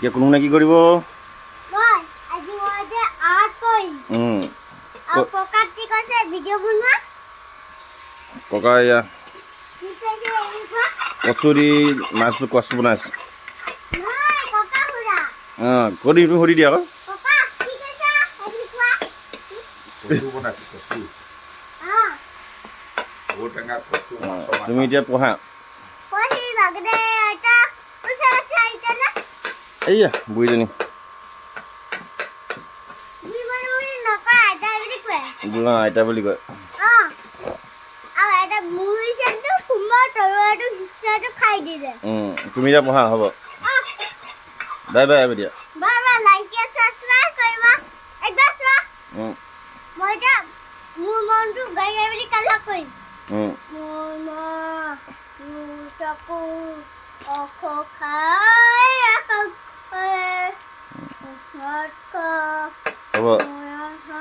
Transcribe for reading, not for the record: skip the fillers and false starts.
এতিয়া কোনো কি কৰিব মই আজি মই যে আৰ্ট কৰিম আৰু পকাত কি কৈছে ভিডিঅ' বনোৱা ককা এয়া কি কৈছে এনেকুৱা কচুৰি মাছটো কচু বনাইছে নাই ককা খুৰা কৰি তুমি সুধি দিয়া আকৌ ককা কি কৈছে এনেকুৱা কচু বনাইছে কচু ঔটেঙা কচু তুমি এতিয়া পঢ়া পঢ়ি লাগদে এটা উঠা চাইটা না এইয়া বুঢ়ীজনী বুঢ়ী নকয় আইতা বুলি কয় আইতা বুলি কয় আৰু এটা মুড়ি চেনটো সোমাৰ তৰৱাটো হিচাটো খাই দিলে তুমি এতিয়া পঢ়া হ'ব বাই বাই হ'ব দিয়া বাবা লাইক সাবস্ক্ৰাইব কৰিবা একবাৰ চোৱা মই এতিয়া মোৰ মনটো গাই গাই বুলি কালা কৰিম মোৰ চকু অখ খাই হ'ব